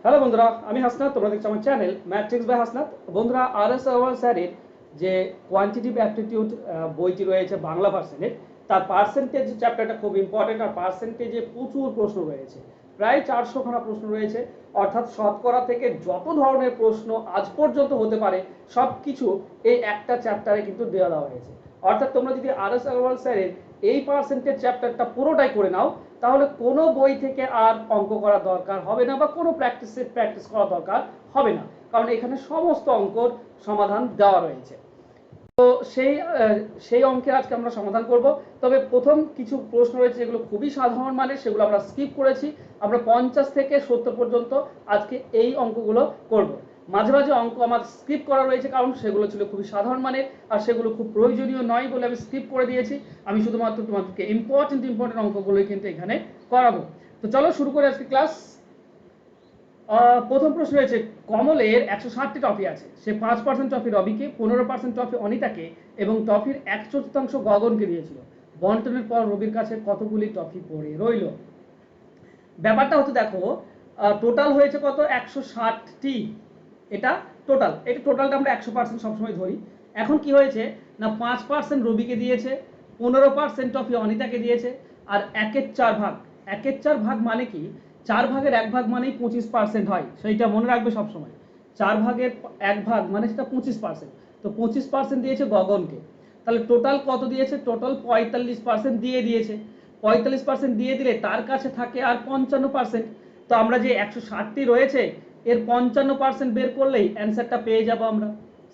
Hello বন্ধুরা, আমি হাসনাত। তোমরা দেখছো আমার চ্যানেল ম্যাট্রিক্স বাই হাসনাত। বন্ধুরা, আর এস আওয়াল স্যারের যে কোয়ান্টিটিভ অ্যাপটিটিউড বইটি রয়েছে বাংলা ভার্সনের, তার পার্সেন্টেজ চ্যাপ্টারটা খুব ইম্পর্টেন্ট। আর পার্সেন্টেজে প্রচুর প্রশ্ন রয়েছে, প্রায় 400খানা প্রশ্ন রয়েছে। অর্থাৎ শতকরা থেকে যত ধরনের প্রশ্ন আজ পর্যন্ত হতে পারে সব কিছু এই একটা চ্যাপ্টারে কিন্তু দেওয়া হয়েছে। অর্থাৎ তোমরা যদি আর এস আওয়াল স্যারের এই পার্সেন্টেজ চ্যাপ্টারটা পুরোটাই করে নাও, তাহলে কোনো বই থেকে আর অঙ্ক করার দরকার হবে না বা কোনো প্র্যাকটিস করার দরকার হবে না, কারণ এখানে সমস্ত অঙ্কর সমাধান দেওয়া রয়েছে। তো সেই অঙ্কের আজকে আমরা সমাধান করব। তবে প্রথম কিছু প্রশ্ন রয়েছে যেগুলো খুবই সাধারণ মানের, সেগুলো আমরা স্কিপ করেছি। আমরা 50 থেকে 70 পর্যন্ত আজকে এই অঙ্কগুলো করব। মাঝে মাঝে অঙ্ক আমার স্কিপ করা রয়েছে, কারণ সেগুলো ছিল খুবই সাধারণ মানের আর সেগুলো খুব প্রয়োজনীয় নয় বলে আমি স্কিপ করে দিয়েছি। আমি শুধুমাত্র তোমাদেরকে ইম্পর্টেন্ট অঙ্কগুলোই কিন্তু এখানে করাবো। তো চলো শুরু করে আজকে ক্লাস। প্রথম প্রশ্ন রয়েছে, কমলের 160টি ট্রফি আছে। সে 5% ট্রফি রবিকে, 15% ট্রফি অনিতাকে এবং ট্রফির 1/4 গগনকে দিয়েছিল। বন্টনের পর রবির কাছে কতগুলি ট্রফি পড়ে রইল? ব্যাপারটা হচ্ছে, দেখো, টোটাল হয়েছে কত? 160টি। এটা টোটালটা আমরা 100% সবসময় ধরি। এখন কি হয়েছে না, 5% রবিকে দিয়েছে, 15% ট্রফি অনিতাকে দিয়েছে, আর 1/4 ভাগ। 1/4 ভাগ মানে কি? 4/1 ভাগ মানেই 25% হয়, সেইটা মনে রাখবে সবসময়। 4/1 ভাগ মানে সেটা 25%। তো 25% দিয়েছে গগনকে। তাহলে টোটাল কত দিয়েছে? টোটাল 45% দিয়েছে। 45% দিয়ে দিলে তার কাছে থাকে আর 55%। তো আমরা যে 160টি রয়েছে, এর 55% বের করলেই অ্যান্সারটা পেয়ে যাব আমরা।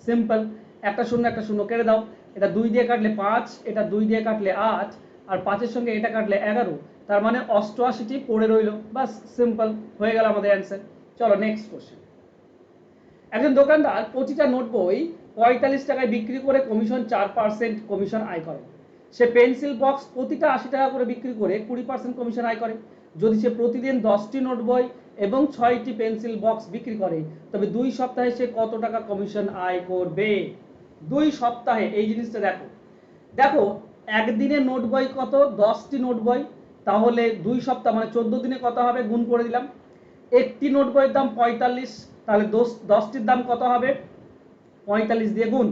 সিম্পল। একটা শূন্য কেটে দাও। এটা 2 দিয়ে কাটলে 5, এটা 2 দিয়ে কাটলে 8, আর 5-এর সঙ্গে এটা কাটলে 11। তার মানে 88টি পড়ে রইল। বাস, সিম্পল হয়ে গেল আমাদের অ্যান্সার। চলো নেক্সট কোশ্চেন। একজন দোকানদার প্রতিটা নোট বই 45 টাকায় বিক্রি করে কমিশন 4% কমিশন আয় করে। সে পেন্সিল বক্স প্রতিটা 80 টাকা করে বিক্রি করে 20% কমিশন আয় করে। যদি সে প্রতিদিন 10টি নোট বই এবং 6টি পেন্সিল বক্স বিক্রি করে, তবে 2 সপ্তাহে সে কত টাকা কমিশন আয় করবে? 2 সপ্তাহে, এই জিনিসটা দেখো। দেখো, একদিনে নোট বই কত? 10টি নোট বই। তাহলে 2 সপ্তাহ মানে 14 দিনে কত হবে? গুণ করে দিলাম। একটি নোট বইয়ের দাম 45, তাহলে 10টির দাম কত হবে? 45 দিয়ে গুণ।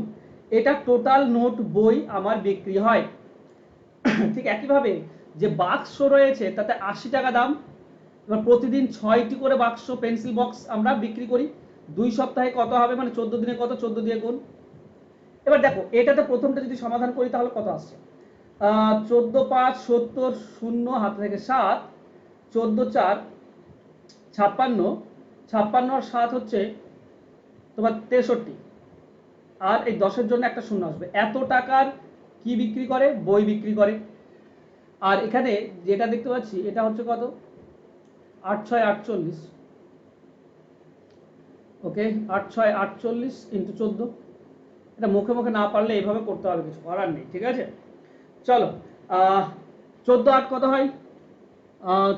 এটা টোটাল নোট বই আমার বিক্রি হয়। ঠিক একইভাবে যে বাক্স রয়েছে তাতে 80 টাকা দাম। এবার প্রতিদিন 6টি করে বাক্স পেন্সিল বক্স আমরা বিক্রি করি। 2 সপ্তাহে কত হবে? মানে 14 দিনে কত? 14 দিয়ে গুণ। এবার দেখো, এটাতে প্রথমটা যদি সমাধান করি তাহলে কত আসছে? 14×5 70, শূন্য হাতে থেকে 7, 14×4 56, 56 আর 7 হচ্ছে তোমার 63, আর এই 10-এর জন্য একটা শূন্য আসবে। এত টাকার কি বিক্রি করে? বই বিক্রি করে। আর এখানে যেটা দেখতে পাচ্ছি এটা হচ্ছে কত? 8×6 = 48। ওকে, 8×6 = 48 × 14। এটা মুখে মুখে না পারলে এইভাবে করতে হবে, কিছু করার নেই, ঠিক আছে? চলো, 14×8 কত হয়?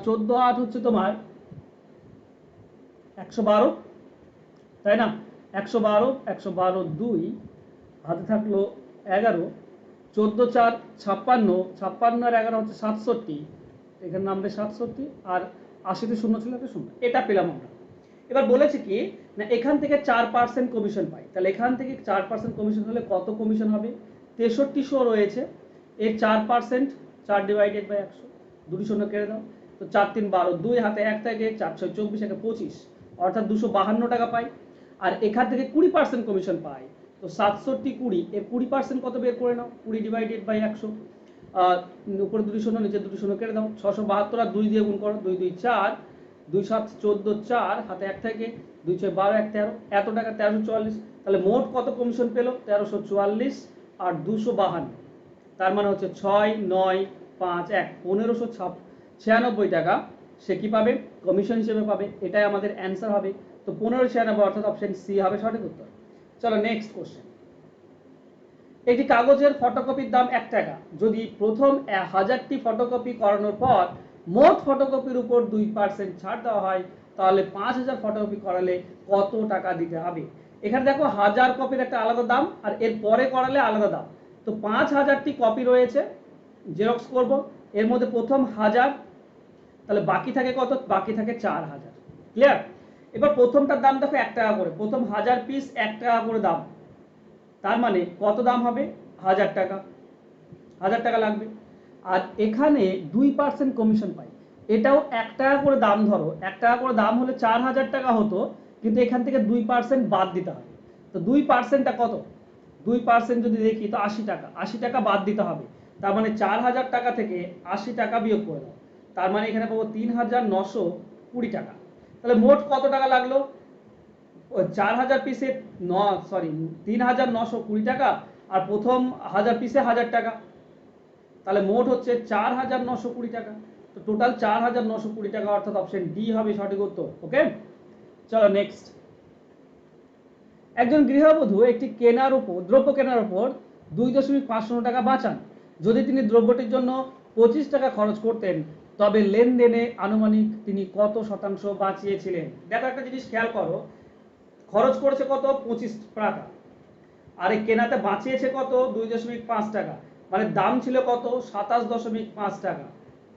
14×8 হচ্ছে তোমার 112, তাই না? 112, 112 2 হাতে থাকলো 11, 14×4 56, 56 আর 11 হচ্ছে 67, এখানে নামবে 67, আর 80তে শূন্য ছিল, একটা শূন্য। এটা পেলাম আমরা। এবার বলেছে কি না, এখান থেকে 4% কমিশন পাই। তাহলে এখান থেকে 4% কমিশন হলে কত কমিশন হবে? 6300 রয়েছে, এর 4%, 4/100, দুটি শূন্য কেটে দাও। তো 4×3 12, 2 হাতে 1 থেকে 4×6 24, 1 25, অর্থাৎ 252 টাকা পাই। আর এখান থেকে 20% কমিশন পাই। তো 67 20, এর 20% কত বের করে নাও। 20/100, উপরে দুটি শূন্য, নিচে দুটি শূন্য কেটে দাও। 672 আর 2 দিয়ে গুণ করো। 2 2 4, 2 7 14, 4 হাতে 1 থেকে 2 6 12, 1 13, এত টাকা 1344। তাহলে মোট কত কমিশন পেল? 1344 আর 252, তার মানে হচ্ছে 6 9 5 1 1596 টাকা সে কি পাবে? কমিশন হিসেবে পাবে। এটাই আমাদের অ্যান্সার হবে। তো 1596, অর্থাৎ অপশন সি হবে সঠিক উত্তর। চলো নেক্সট কোশ্চেন। একটি কাগজের ফটোকপির দাম 1 টাকা। যদি প্রথম 1000টি ফটোকপি করানোর পর মোট ফটোকপির উপর 2% ছাড় দেওয়া হয়, তাহলে 5000 ফটোকপি করালে কত টাকা দিতে হবে? এখানে দেখো, 1000 কপির একটা আলাদা দাম আর এর পরে করালে আলাদা দাম। তো 5000টি কপি রয়েছে, জেরক্স করব। এর মধ্যে প্রথম 1000, তাহলে বাকি থাকে কত? বাকি থাকে 4000। ক্লিয়ার? এবার প্রথমটার দাম দেখো 1 টাকা করে, প্রথম 1000 পিস 1 টাকা করে দাম, তার মানে কত দাম হবে? 1000 টাকা, 1000 টাকা লাগবে। আর এখানে 2% কমিশন পাই, এটাও 1 টাকা করে দাম, ধরো 1 টাকা করে দাম হলে 4000 টাকা হতো, কিন্তু এখান থেকে 2% বাদ দিতে হবে। তো 2%টা কত? 2% যদি দেখি তো 80 টাকা, 80 টাকা বাদ দিতে হবে। তার মানে 4000 টাকা থেকে 80 টাকা বিয়োগ করে দাও, তার মানে এখানে পাবো 3920 টাকা। তাহলে মোট কত টাকা লাগলো? 4000 পিসে 3920 টাকা, আর প্রথম 1000 পিসে 1000 টাকা, তাহলে মোট হচ্ছে 4920 টাকা। তো টোটাল 4920 টাকা, অর্থাৎ অপশন ডি হবে সঠিক উত্তর। ওকে, চলো নেক্সট। একজন গৃহবধূ একটি দ্রব্য কেনার উপর 2.50 টাকা বাঁচান। যদি তিনি দ্রব্যটির জন্য 25 টাকা খরচ করতেন, তবে লেনদেনে আনুমানিক তিনি কত শতাংশ বাঁচিয়েছিলেন? দেখো একটা জিনিস খেয়াল করো, খরচ করেছে কত? 25 টাকা, আর এই কেনাতে বাঁচিয়েছে কত? 2.5 টাকা। মানে দাম ছিল কত? 27.5 টাকা।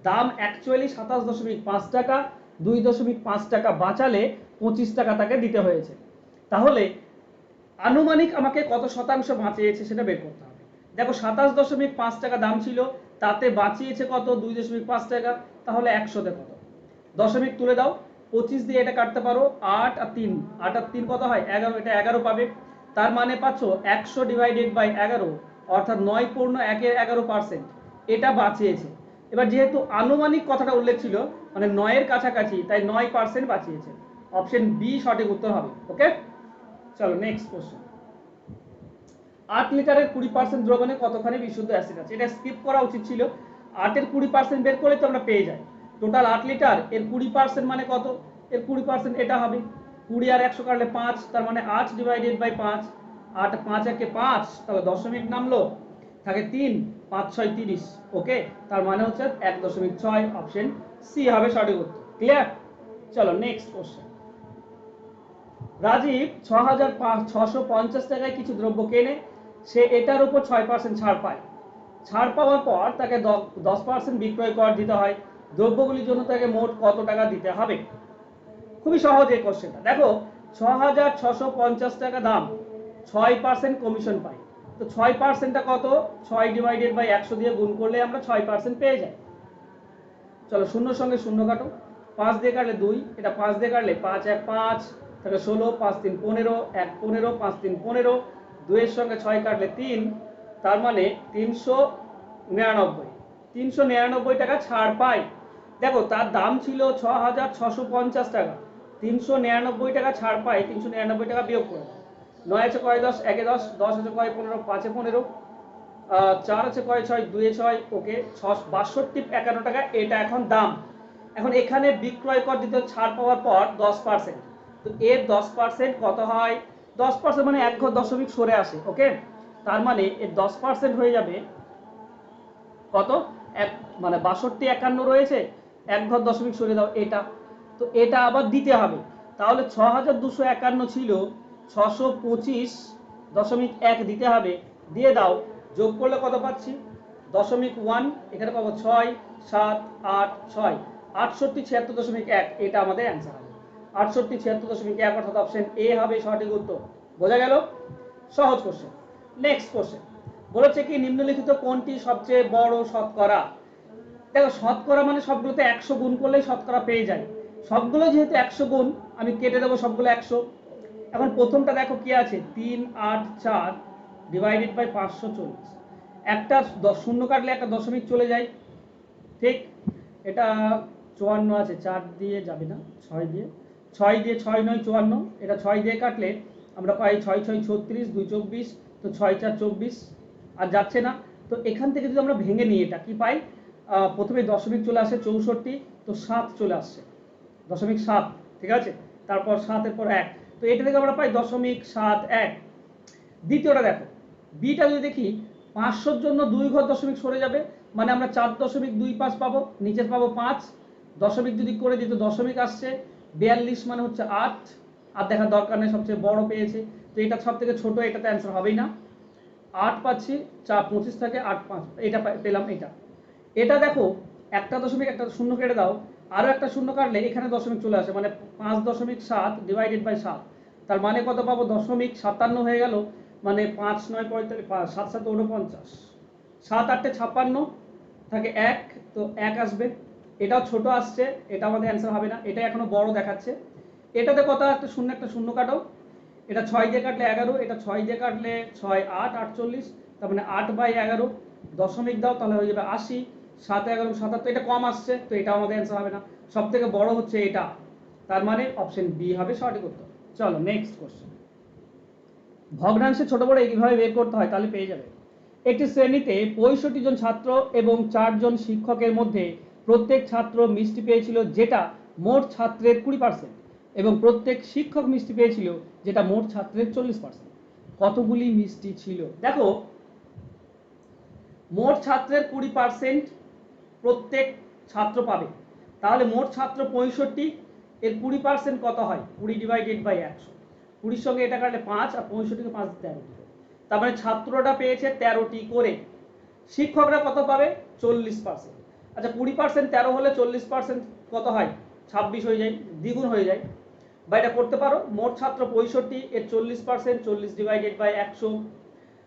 দাম অ্যাকচুয়ালি 27.5 টাকা, 2.5 টাকা বাঁচালে 25 টাকা তাকে দিতে হয়েছে। তাহলে আনুমানিক আমাকে কত শতাংশ বাঁচিয়েছে সেটা বের করতে হবে। দেখো 27.5 টাকা দাম ছিল, তাতে বাঁচিয়েছে কত? 2.5 টাকা। তাহলে 100তে কত? দশমিক তুলে দাও, 25 দিয়ে এটা কাটতে পারো, 8 আর 3, 8 আর 3 কত হয়? 11, এটা 11 পাবে। তার মানে পাচ্ছ 100/11, অর্থাৎ 9.11%, এটা বাঁচিয়েছে। এবার যেহেতু আনুমানিক কথাটা উল্লেখ ছিল, মানে 9-এর কাছাকাছি, তাই 9% বাঁচিয়েছে। অপশন বি সঠিক উত্তর হবে। ওকে, চলো নেক্সট কোশ্চেন। 8 লিটারের 20% দ্রবণে কতখানি বিশুদ্ধ অ্যাসিড আছে? এটা স্কিপ করা উচিত ছিল, 8-এর 20% বের করলে তো আমরা পেয়ে যাই। টোটাল 8 লিটার, এর 20% মানে কত? এর 20% এটা হবে 20 আর 100 কাটলে 5, তার মানে 8/5, 8 5 একে 5, তাহলে দশমিক নামলো, থাকে 3, 5 6 30। ওকে, তার মানে হচ্ছে 1.6, অপশন সি হবে সঠিক উত্তর। ক্লিয়ার? চলো নেক্সট কোশ্চেন। রাজীব 6,650 টাকায় কিছু দ্রব্য কেনে, সে এটার উপর 6% ছাড় পায়। ছাড় পাওয়ার পর তাকে 10% বিক্রয় কর দিতে হয়। দ্রব্যগুলির জন্য তাকে মোট কত টাকা দিতে হবে? খুবই সহজ এই কোশ্চেনটা। দেখো 6,650 টাকা দাম, 6% কমিশন পাই। তো 6%টা কত? 6/100 দিয়ে গুণ করলে আমরা 6% পেয়ে যাই। চলো শূন্যর সঙ্গে শূন্য কাটো, 5 দিয়ে কাটলে 2, এটা 5 দিয়ে কাটলে 5 1 5, তাহলে 16, 5 3 15, 1 15, 5 3 15, 2 এর সঙ্গে 6 কাটলে 3, তার মানে 399, 399 টাকা ছাড় পাই। দেখো তার দাম ছিল 6,650 টাকা, 399 টাকা ছাড় পাই, 399 টাকা বিয়োগ করে 9 আছে কয় 10, 1 এ 10, 10 আছে কয় 15, 5 এ 15, 4 আছে কয় 6, 2 এ 6, ওকে 62.51 টাকা এটা এখন দাম। এখন এখানে বিক্রয় কর দিতে ছাড় পাওয়ার পর 10%, তো এর 10% কত হয়? 10% মানে এক ঘর দশমিক সরে আসে। ওকে, তার মানে এর 10% হয়ে যাবে কত? এক, মানে 6251 রয়েছে, এক ঘর দশমিক সরে দাও এটা, তো এটা আবার দিতে হবে। তাহলে 6251 ছিল, 625.1 দিতে হবে, দিয়ে দাও, যোগ করলে কত পাচ্ছি? 0.1, এখানে পাবো 6 7 8 6, 6876.1, এটা আমাদের অ্যান্সার হবে। 6876.1, অর্থাৎ অপশন এ হবে সঠিক উত্তর। বোঝা গেল? সহজ কোশ্চেন। নেক্সট কোশ্চেন বলেছে কি, নিম্নলিখিত কোনটি সবচেয়ে বড় শতকরা? দেখো শতকরা মানে সবগুলোতে 100 গুণ করলেই শতকরা পেয়ে যায়। সবগুলো যেহেতু 100 গুণ, আমি কেটে দেবো সবগুলো 100। এখন প্রথমটা দেখো কি আছে, 384/540, একটা শূন্য কাটলে একটা দশমিক চলে যায়, ঠিক? এটা 54 আছে, 4 দিয়ে যাবে না, 6 দিয়ে, 6 দিয়ে 6 9 54, এটা 6 দিয়ে কাটলে আমরা পাই 6 6 36, 2 24, তো 6 4 24, আর যাচ্ছে না। তো এখান থেকে যদি আমরা ভেঙে নিই, এটা কি পাই? প্রথমে দশমিক চলে আসে 64, তো 7 চলে আসছে, 0.7, ঠিক আছে, তারপর 7-এর পর 1, তো এটা থেকে আমরা পাই 0.71। দ্বিতীয়টা দেখো, বিটা যদি দেখি, 500-র জন্য 2 ঘর দশমিক সরে যাবে, মানে আমরা 4.25 পাবো, নিচে পাবো 5, দশমিক যদি করে দিই তো দশমিক আসছে, 42 মানে হচ্ছে 8, আর দেখার দরকার নেই, সবচেয়ে বড় পেয়েছে, তো এটা সব থেকে ছোট, এটাতে অ্যান্সার হবেই না। 8 পাচ্ছি, 4 25 থাকে 8 5, এটা পেলাম। এটা এটা দেখো, একটা দশমিক একটা শূন্য কেটে দাও, আরও একটা শূন্য কাটলে এখানে দশমিক চলে আসে, মানে 5.7 ডিভাইডেড বাই 7, তার মানে কত পাবো? 0.57 হয়ে গেল। মানে 5 9 45, 7 7 49, 7 8 56 থাকে 1, তো 1 আসবে। এটাও ছোট আসছে, এটা আমাদের অ্যান্সার হবে না, এটা এখনো বড় দেখাচ্ছে। এটাতে কত? একটা শূন্য কাটো। এটা 6 দিয়ে কাটলে 11, এটা 6 দিয়ে কাটলে 6 8 48, তার মানে 8/11। দশমিক দাও তাহলে হয়ে যাবে 80। 7 11 77, এটা কম আসছে, তো এটা আমাদের অ্যান্সার হবে না। সব থেকে বড় হচ্ছে এটা, তার মানে অপশন বি হবে সঠিক উত্তর। চলো নেক্সট কোশ্চেন। ভগ্নাংশে ছোট বড় এইভাবে বের করতে হয়, তাহলে পেয়ে যাবে। একটি শ্রেণীতে 65 জন ছাত্র এবং 4 জন শিক্ষকের মধ্যে প্রত্যেক ছাত্র মিষ্টি পেয়েছিল, যেটা মোট ছাত্রের 20%, এবং প্রত্যেক শিক্ষক মিষ্টি পেয়েছিল, যেটা মোট ছাত্রের 40%। কতগুলি মিষ্টি ছিল? দেখো, মোট ছাত্রের 20% প্রত্যেক ছাত্র পাবে, তাহলে মোট ছাত্র 65, এর 20% কত হয়? 20 ডিভাইডেড বাই 100। 20 সঙ্গে এটা কাটলে 5, আর 65কে 5 13, তার মানে ছাত্রটা পেয়েছে 13টি করে। শিক্ষকরা কত পাবে? 40%। আচ্ছা, 20% 13 হলে 40% কত হয়? 26 হয়ে যায়, দ্বিগুণ হয়ে যায়। বা এটা করতে পারো, মোট ছাত্র 65, এর 40% 40 ডিভাইডেড বাই 100,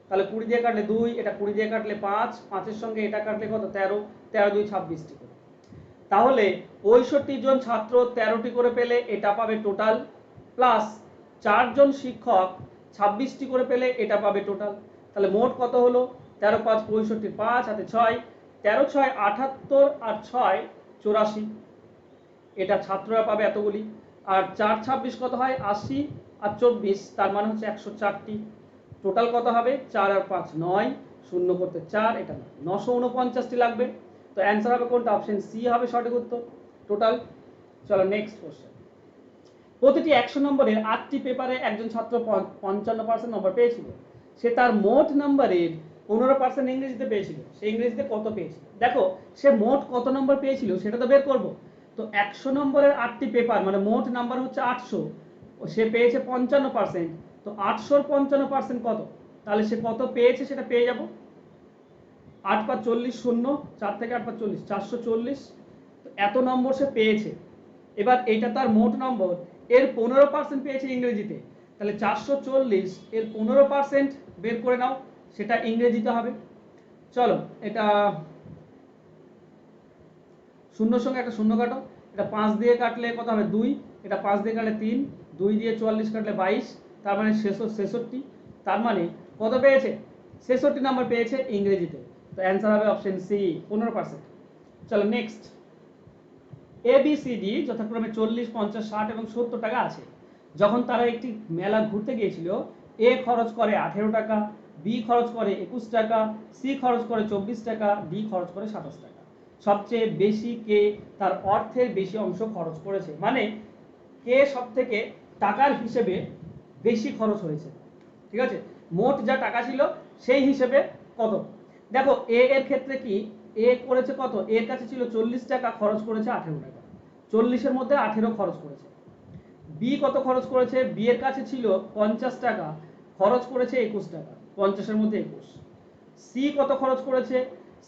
তাহলে 20 দিয়ে কাটলে 2, এটা 20 দিয়ে কাটলে 5, 5-এর সঙ্গে এটা কাটলে কত? 13, 13 2 26টি করে। তাহলে 65 জন ছাত্র 13টি করে পেলে এটা পাবে টোটাল, প্লাস 4 জন শিক্ষক 26টি করে পেলে এটা পাবে টোটাল। তাহলে মোট কত হলো? 13 5 65, 5 হাতে 6, 13 6 78, আর 6 84, এটা ছাত্ররা পাবে এতগুলি। আর 4 26 কত হয়? 80, আর 24, তার মানে হচ্ছে 104টি। টোটাল কত হবে? 4 আর 5 9, শূন্য করতে 4, এটা 949টি লাগবে। তো অ্যান্সার হবে কোনটা? অপশন সি হবে সঠিক উত্তর টোটাল। চলো নেক্সট কোশ্চেন। প্রতিটি 100 নম্বরের 8টি পেপারে একজন ছাত্র 55% নম্বর পেয়েছিল। সে তার মোট নম্বরের 15% ইংরেজিতে পেয়েছিল। সে ইংরেজিতে কত পেয়েছিল? দেখো, সে মোট কত নম্বর পেয়েছিল সেটা তো বের করব। তো 100 নম্বরের 8টি পেপার, মানে মোট নাম্বার হচ্ছে 800, সে পেয়েছে 55%। তো 800-র 55% কত? তাহলে সে কত পেয়েছে সেটা পেয়ে যাব। 8 5 40, 0, 4 থেকে 8 5 40, 440। তো এত নম্বর সে পেয়েছে। এবার এইটা তার মোট নম্বর, এর 15% পেয়েছে ইংরেজিতে, তাহলে 440 এর 15% বের করে নাও, সেটা ইংরেজিতে হবে। চলো, এটা শূন্যর সঙ্গে একটা শূন্য কাটো। এটা 5 দিয়ে কাটলে কত হবে? 2, এটা 5 দিয়ে কাটলে 3, 2 দিয়ে 44 কাটলে 22, তার মানে 66। তার মানে কত পেয়েছে? 66 নাম্বার পেয়েছে ইংরেজিতে। তো অ্যান্সার হবে অপশন সি, 15%। চলো নেক্সট। ABCD যথাক্রমে 40 50 60 এবং 70 টাকা আছে। যখন তারা একটি মেলা ঘুরতে গিয়েছিল, এ খরচ করে 18 টাকা, বি খরচ করে 21 টাকা, সি খরচ করে 24 টাকা, ডি খরচ করে 27 টাকা। সবচেয়ে বেশি কে তার অর্থের বেশি অংশ খরচ করেছে, মানে কে সব থেকে টাকার হিসেবে বেশি খরচ হয়েছে। ঠিক আছে, মোট যা টাকা ছিল সেই হিসেবে কত। দেখো, এ এর ক্ষেত্রে কি, এ করেছে কত? এর কাছে ছিল 40 টাকা, খরচ করেছে 18 টাকা, 40-এর মধ্যে 18 খরচ করেছে। বি কত খরচ করেছে? বি এর কাছে ছিল 50 টাকা, খরচ করেছে 21 টাকা, 50-এর মধ্যে 21। সি কত খরচ করেছে?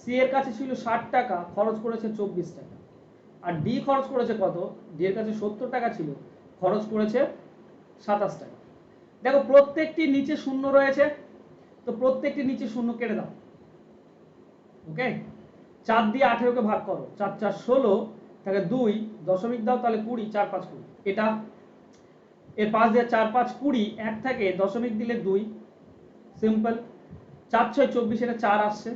সি এর কাছে ছিল 60 টাকা, খরচ করেছে 24 টাকা। আর ডি খরচ করেছে কত? ডি এর কাছে 70 টাকা ছিল, খরচ করেছে 27 টাকা। দেখো, প্রত্যেকটি নিচে শূন্য রয়েছে, তো প্রত্যেকটি নিচে শূন্য কেটে দাও। ওকে, 4 দিয়ে 18কে ভাগ করো, 4 4 16, তাহলে 2 দশমিক দাও, তাহলে 20, 4 5 20, এটা। এর 5 দিয়ে 4 5 20, 1 থাকে দশমিক দিলে 2, সিম্পল। 4 6 24, এটা 4 আসছে।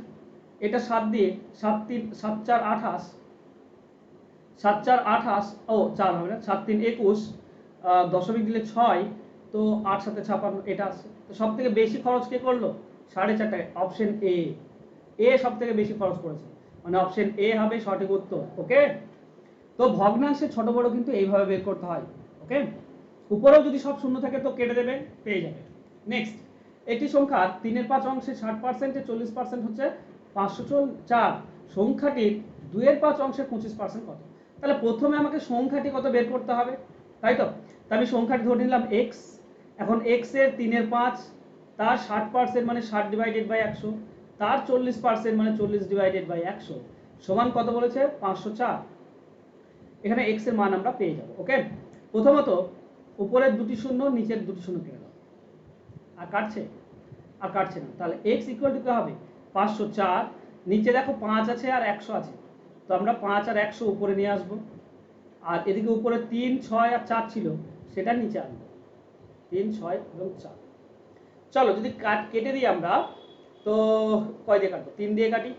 এটা 7 দিয়ে 7 3 7 4 28, 7 4 28, ও 4 হবে না, 7 3 21, দশমিক দিলে 6, তো 8 7 56, এটা আসছে। তো সব থেকে বেশি খরচ কে করলো? 4.5 টাকা, অপশন এ। এ সব থেকে বেশি খরচ করেছে, মানে অপশন এ হবে সঠিক উত্তর। ওকে, তো ভগ্নাংশে ছোট বড় কিন্তু এইভাবে বের করতে হয়। ওকে, উপরেও যদি সব শূন্য থাকে তো কেটে দেবে, পেয়ে যাবে। নেক্সট, একটি সংখ্যা 3-এর 5 অংশে 60%, 40% হচ্ছে 504। সংখ্যাটির 2-এর 5 অংশে 25% কত? তাহলে প্রথমে আমাকে সংখ্যাটি কত বের করতে হবে, তাই তো। আমি সংখ্যাটি ধরে নিলাম এক্স। এখন এক্স এর 3-এর 5, তার 60% মানে 60 ডিভাইডেড বাই 100, তার 40% মানে 40 ডিভাইডেড বাই 100, সমান কত বলেছে? 504। এখানে x এর মান আমরা পেয়ে যাব। ওকে, প্রথমত উপরের দুটি শূন্য নিচের দুটি শূন্য কেটে দাও। আর কাটছে? আর কাটছে না। তাহলে x ইকুয়াল টু কি হবে? 504, নিচে দেখো 5 আছে আর 100 আছে, তো আমরা 5 আর 100 উপরে নিয়ে আসব। আর এদিকে উপরে 3, 6 আর 4 ছিল, সেটা নিচে আনবো। 3, 6 এবং 4। চলো যদি কেটে দিই আমরা, তো কয় দিয়ে কাটবো? 3 দিয়ে কাটি।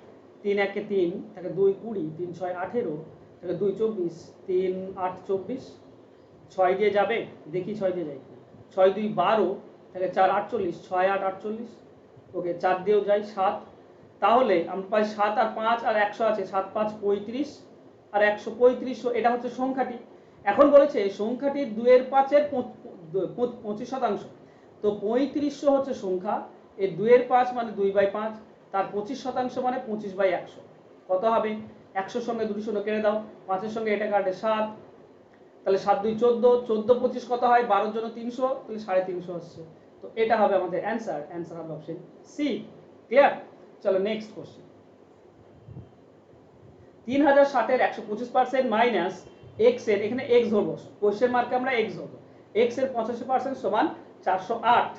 3 একে 3, তাকে 2 20, 3 6 18, তাকে 2 24, 3 8 24, 6 দিয়ে যাবে, দেখি 6 দিয়ে যাই, 6 2 12, তাকে 4 48, 6 8 48, ওকে 4 দিয়েও যাই 7। তাহলে আমরা পাই 7 আর 5 আর 100 আছে, 7 5 35 আর 100 3500, এটা হচ্ছে সংখ্যাটি। এখন বলেছে সংখ্যাটির 2 এর 5 এর 25%। তো 3500 হচ্ছে সংখ্যা, এর 2 এর 5 মানে 2/5, তার 25% মানে 25/100। কত হবে? 100 সঙ্গে দুটি শূন্য কেটে দাও, 5 এর সঙ্গে এটা কাটে 7, তাহলে 7 2 14, 14 25 কত হয়? 12 জন্য 300, তাহলে 350 হচ্ছে। তো এটা হবে আমাদের অ্যান্সার। অ্যান্সার হবে অপশন সি। ক্লিয়ার? চলো নেক্সট কোশ্চেন। 3060 এর 125% মাইনাস x এর, এখানে x ধরবো, কোশ্চেন মার্কে আমরা x ধরবো, x এর 85% সমান 408।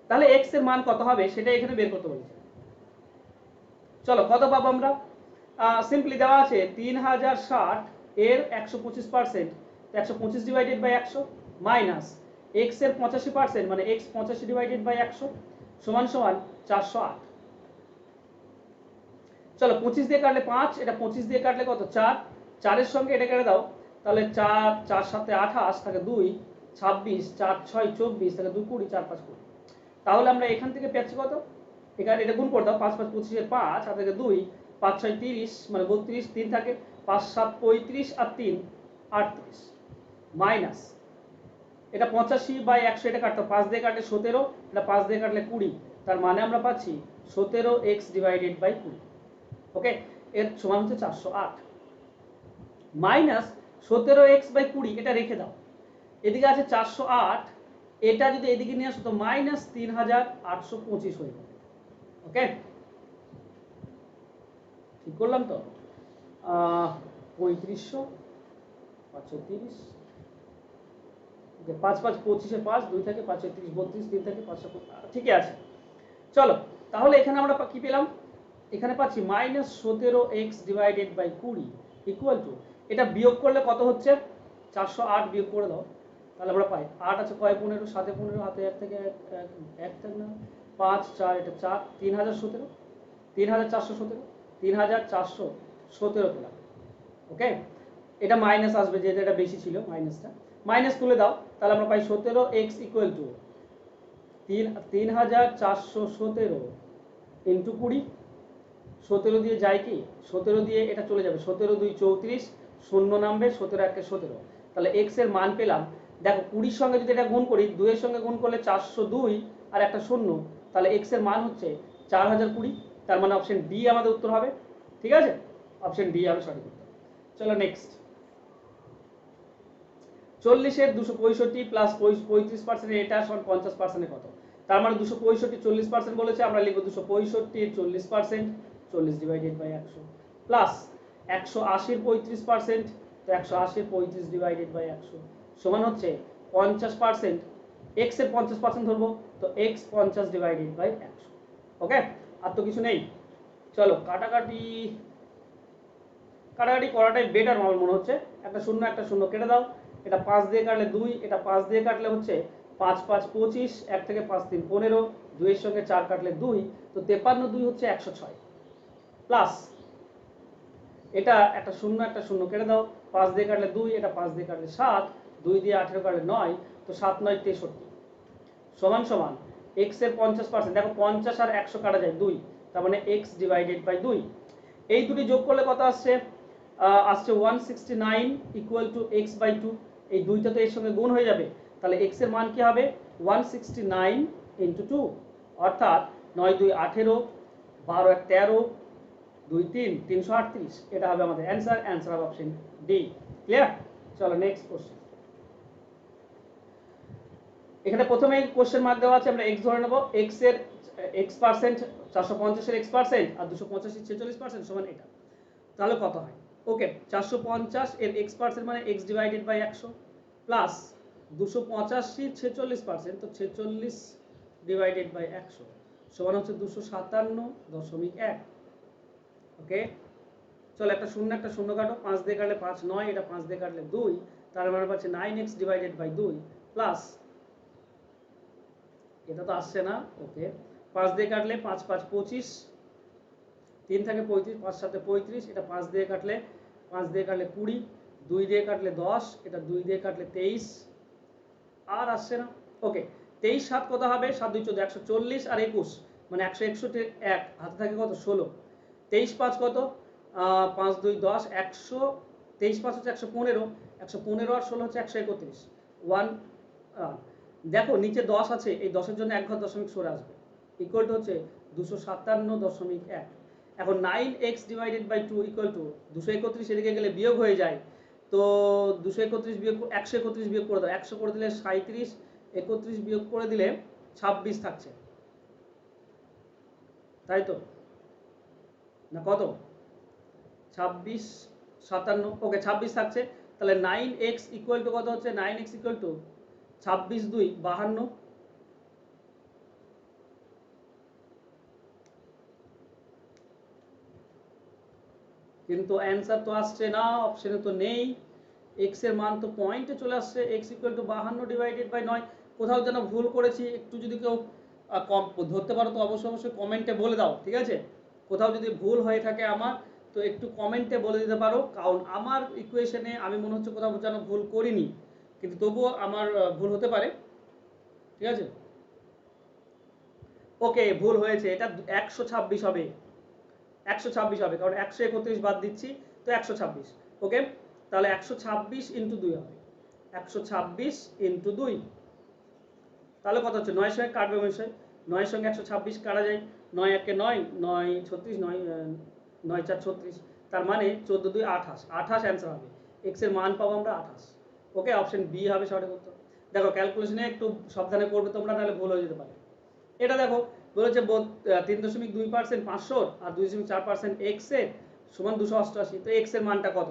তাহলে x এর মান কত হবে সেটা এখানে বের করতে বলেছে। চলো কত পাবো আমরা? সিম্পলি দেওয়া আছে 3060 এর 125%, 125 ডিভাইডেড বাই 100 মাইনাস x এর 85% মানে x 85 ডিভাইডেড বাই 100 সমান সমান 408। চলো 25 দিয়ে কাটলে 5, এটা 25 দিয়ে কাটলে কত? 4, 4 এর সঙ্গে এটা কেটে দাও, তাহলে 4 4 7 28, থাকে 2 26, 4 6 24, থাকে 2 20, 4 5 20। তাহলে আমরা এখান থেকে পেয়েছি কত? এখানে এটা গুণ করে দাও, 5 5 25 এর 5, আর থেকে 2 5 6 30 মানে 32, 3 থাকে 5 7 35 আর 3 38 মাইনাস এটা 85/100, এটা কাটতো 5 দিয়ে কাটলে 17, এটা 5 দিয়ে কাটলে 20, তার মানে আমরা পাচ্ছি 17x ডিভাইডেড বাই 20। ওকে, এর সমান হচ্ছে 408 মাইনাস 17x/20, এটা রেখে দাও। এদিকে আছে 408, এটা যদি এদিকে নিয়ে আসো তো মাইনাস 3825 হয়ে যাবে। ওকে, ঠিক করলাম তো? 3500 530, 5 5 25 5, 2 থেকে 5 30 32, 3 থেকে 500, ঠিকই আছে। চলো তাহলে এখানে আমরা কি পেলাম? এখানে পাচ্ছি minus 17x divided by 20 equal to, এটা বিয়োগ করলে কত হচ্ছে? 408 বিয়োগ করে দাও, তাহলে আমরা পাই 8 আছে কয় 15, 7 15, হাতে 1 থেকে 1 থাকে না, 5 4, এটা 4, 3017, 3417, 3417 পেলাম। ওকে, এটা মাইনাস আসবে যেহেতু এটা বেশি ছিল, মাইনাসটা মাইনাস তুলে দাও, তাহলে আমরা পাই 17x ইকুয়াল টু 3417 ইন্টু 20। 17 দিয়ে যায় কি? 17 দিয়ে এটা চলে যাবে, 17 2 34, শূন্য নামবে, 17 1 17, তাহলে x এর মান পেলাম। দেখো 20 সঙ্গে যদি এটা গুণ করি, 2 এর সঙ্গে গুণ করলে 402 আর একটা শূন্য, তাহলে x এর মান হচ্ছে 4020। তার মানে অপশন ডি আমাদের উত্তর হবে। ঠিক আছে, অপশন ডি হবে সঠিক উত্তর। চলো নেক্সট। 40 এর 265 প্লাস 35%, এটা সমান 50% কত? তার মানে 265 40% বলেছে, আমরা লিখব 265 40%, 40 ডিভাইডেড বাই 100 প্লাস 180 35%, তো 180 35 ডিভাইডেড বাই 100 সমান হচ্ছে 50%। x এর 50% ধরবো, তো x 50 ডিভাইডেড বাই 100। ওকে, আর তো কিছু নেই। চলো কাটাকাটি কাটাকাটি করাটাই বেটার আমার মনে হচ্ছে। একটা শূন্য কেটে দাও, এটা 5 দিয়ে কাটলে 2, এটা 5 দিয়ে কাটলে হচ্ছে 5 5 25, 1 থেকে 5 3 15, 2 এর সঙ্গে 4 কাটলে 2, তো 53 2 হচ্ছে 106 প্লাস এটা একটা শূন্য কেটে দাও, 5 দিয়ে কাটলে 2, এটা 5 দিয়ে কাটলে 7, 2 দিয়ে 18 কাটলে 9, তো 7 9 63 সমান সমান x এর 50%, দেখো 50 আর 100 কাটা যায় 2, তার মানে x ডিভাইডেড বাই 2। এই দুটি যোগ করলে কত আসছে? আসছে 169 ইকুয়াল টু x বাই 2। এই দুইটা তো এর সঙ্গে গুণ হয়ে যাবে, তাহলে x এর মান কি হবে? 169 ইন্টু 2, অর্থাৎ 9 2 18, 12 1 13, 2 3 338, এটা হবে আমাদের অ্যান্সার। অ্যান্সার হবে অপশন ডি। ক্লিয়ার? চলো নেক্সট কোশ্চেন। এখানে প্রথমে কোশ্চেন মার্ক দেওয়া আছে, আমরা x ধরে নেব। x এর x%, 450 এর x% আর 285 46% সমান এটা, তাহলে কত হয়? ওকে 450 এর x% মানে x ডিভাইডেড বাই 100 প্লাস 285 46%, তো 46 ডিভাইডেড বাই 100 সমান হচ্ছে 257.1। ওকে চলো একটা শূন্য কাটো, 5 দিয়ে কাটলে 5 9, এটা 5 দিয়ে কাটলে 2, তার মানে পাচ্ছে 9x ডিভাইডেড বাই 2 প্লাস, এটা তো আসছে না, ওকে 5 দিয়ে কাটলে 5 5 25, 3 থাকে 35, 5 7 35, এটা 5 দিয়ে কাটলে 20, 2 দিয়ে কাটলে 10, এটা 2 দিয়ে কাটলে 23, আর আসছে না। ওকে 23 7 কত হবে, 7 2 14, 140 আর 21 মানে 161, এক হাতে থাকে কত 16, 23 5 কত 5 2 10, 100, 23 5 হচ্ছে 115, 115 আর 16 হচ্ছে 131, 1 দেখো নিচে 10 আছে, এই 10 এর জন্য এক ঘর দশমিক সরে আসবে, ইকুয়াল টু হচ্ছে 257.1। এখন 9x divided by 2 equal to 231, এদিকে গেলে বিয়োগ হয়ে যায়, তো 231 বিয়োগ 131 বিয়োগ করে দাও, 100 করে দিলে 37, 31 বিয়োগ করে দিলে 26 থাকছে, তাই তো না কত 26 57, ওকে 26 থাকছে, তাহলে 9x ইকুয়াল টু কত হচ্ছে, 9x ইকুয়াল টু 26 2 52, কিন্তু অ্যান্সার তো আসছে না, অপশনে তো নেই, এক্স এর মান তো পয়েন্টে চলে আসছে, x equal to 52 divided by 9, কোথাও যেন ভুল করেছি, একটু যদি কেউ ধরতে পারো তো অবশ্যই কমেন্টে বলে দাও, ঠিক আছে, কোথাও যদি ভুল হয়ে থাকে আমার, তো একটু কমেন্টে বলে দিতে পারো, কারণ আমার ইকুয়েশনে আমি মনে হচ্ছে কোথাও যেন ভুল করিনি, কিন্তু তবুও আমার ভুল হতে পারে, ঠিক আছে। ওকে ভুল হয়েছে, এটা 126 হবে, 126 হবে, কারণ 131 বাদ দিচ্ছি, তো 126। ওকে তাহলে 126 ইন্টু 2 হবে, 126 ইন্টু 2, তাহলে কত হচ্ছে, 9 সঙ্গে কাটবে, 9 সঙ্গে 126 কাটা যায়, 9 1 9, 9 36, 9 9 4 36, তার মানে 14 2 28, 28 অ্যান্সার হবে, এক্স এর মান পাবো আমরা 28। ওকে অপশন বি হবে সঠিক উত্তর। দেখো ক্যালকুলেশনে একটু সাবধানে করবে তোমরা, নাহলে ভুল হয়ে যেতে পারে। এটা দেখো বলেছে 3.2% 500 আর 2.4% এক্স এর সমান 288, তো এক্স এর মানটা কত,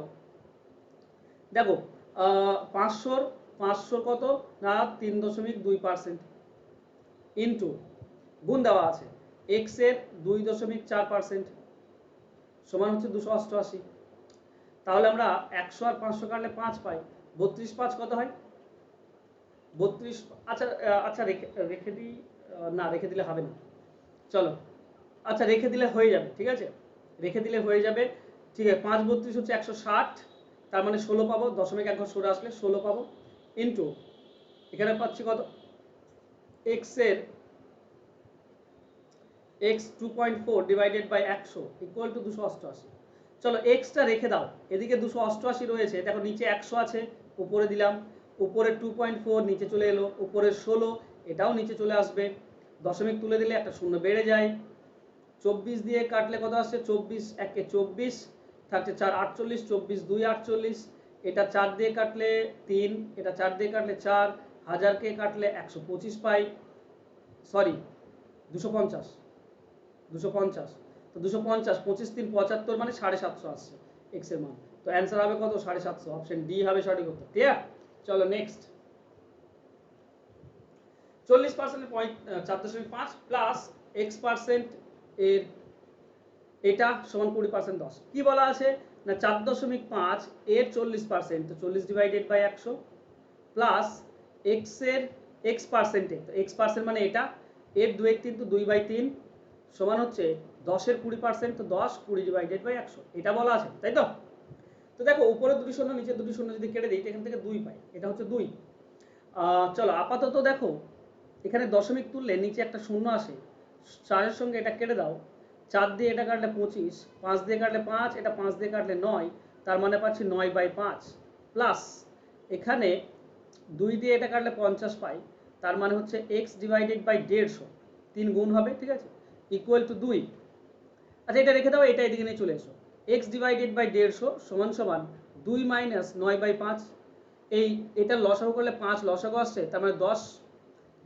দেখো 500 কত না 3.2% ইন্টু গুণ দেওয়া আছে এক্স এর 2.4% সমান হচ্ছে 288, তাহলে আমরা 100 আর 500 কাটলে 5 পাই, 32 5 কত হয় 32, আচ্ছা আচ্ছা রেখে দিই, না রেখে দিলে হবে না, চলো আচ্ছা রেখে দিলে হয়ে যাবে, ঠিক আছে রেখে দিলে হয়ে যাবে, ঠিক আছে 5 32 হচ্ছে 160, তার মানে 16 পাবো, দশমিক এক ঘর সরে আসলে 16 পাবো, ইন্টু এখানে পাচ্ছি কত এক্স এর x 2.4 divided by 100 equal to 288, চলো এক্সটা রেখে দাও, এদিকে 288 রয়েছে, দেখো নিচে 100 আছে, উপরে দিলাম, উপরে 2.4 নিচে চলে এলো, উপরে 16 এটাও নিচে চলে আসবে, দশমিক তুলে দিলে একটা শূন্য বেড়ে যায়, 24 দিয়ে কাটলে কত আসছে, 24 1 24 থাকছে 4 48, 24 2 48, এটা 4 দিয়ে কাটলে 3, এটা 4 দিয়ে কাটলে 4, হাজারকে কাটলে 125 পাই, সরি 250, 250, তো 250 25 3 75 মানে 750 আসছে এক্স এর মান, তো অ্যান্সার হবে কত 750, অপশন ডি হবে সঠিক উত্তর, ক্লিয়ার। চলো নেক্সট, 40% এর পয়েন্ট 4.5 প্লাস x% এর এটা সমান 20% 10, কি বলা আছে না 4.5 এর 40%, তো 40 ডিভাইডেড বাই 100 প্লাস এক্স এর x%, তো x% মানে এটা, এর 2 1 3, তো 2/3 সমান হচ্ছে 10 এর 20%, তো 10 20 ডিভাইডেড বাই 100, এটা বলা আছে, তাই তো। তো দেখো উপরে দুটি শূন্য নিচে দুটি শূন্য যদি কেটে দিই, এখান থেকে 2 পাই, এটা হচ্ছে 2। চলো আপাতত দেখো এখানে দশমিক তুললে নিচে একটা শূন্য আসে, 4 এর সঙ্গে এটা কেটে দাও, 4 দিয়ে এটা কাটলে 25, 5 দিয়ে কাটলে 5, এটা 5 দিয়ে কাটলে 9, তার মানে পাচ্ছি 9/5 প্লাস এখানে 2 দিয়ে এটা কাটলে 50 পাই, তার মানে হচ্ছে x ডিভাইডেড বাই 150, 3 গুণ হবে, ঠিক আছে ইকুয়াল টু 2। আচ্ছা এটা রেখে দাও, এটা এদিকে নিয়ে চলে এসো, x ডিভাইডেড বাই 150 সমান সমান 2 মাইনাস 9/5, এই এটা লসাগু করলে 5 লসাগু আসছে, তার মানে 10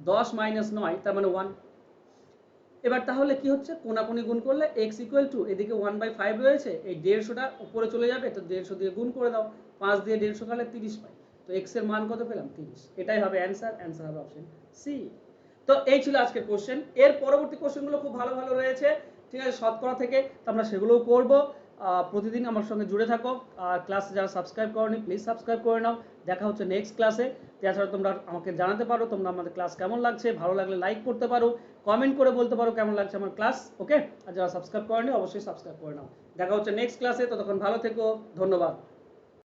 10 মাইনাস 9 তার মানে 1, এবার তাহলে কি হচ্ছে, কোনাকুনি গুণ করলে x ইকুয়াল টু এদিকে 1/5 রয়েছে, এই 150টা উপরে চলে যাবে, তো 150 দিয়ে গুণ করে দাও, 5 দিয়ে 150 কাটলে 30 পাই। তো x এর মান কত পেলাম? 30। এটাই হবে অ্যান্সার, অ্যান্সার হবে অপশন সি। তো এই ছিল আজকের কোশ্চেন। এর পরবর্তী কোশ্চেনগুলো খুব ভালো ভালো রয়েছে, ঠিক আছে, শতকরা থেকে, তো আমরা সেগুলোও করব। প্রতিদিন আমার সঙ্গে জুড়ে থাকো। আর ক্লাসে যারা সাবস্ক্রাইব করোনি প্লিজ সাবস্ক্রাইব করে নাও। দেখা হচ্ছে নেক্সট ক্লাসে। তাছাড়া তোমরা আমাকে জানাতে পারো তোমরা আমাদের ক্লাস কেমন লাগছে, ভালো লাগলে লাইক করতে পারো, কমেন্ট করে বলতে পারো কেমন লাগছে আমার ক্লাস। ওকে, আর যারা সাবস্ক্রাইব করেনি অবশ্যই সাবস্ক্রাইব করে নাও। দেখা হচ্ছে নেক্সট ক্লাসে, ততক্ষণ ভালো থেকো, ধন্যবাদ।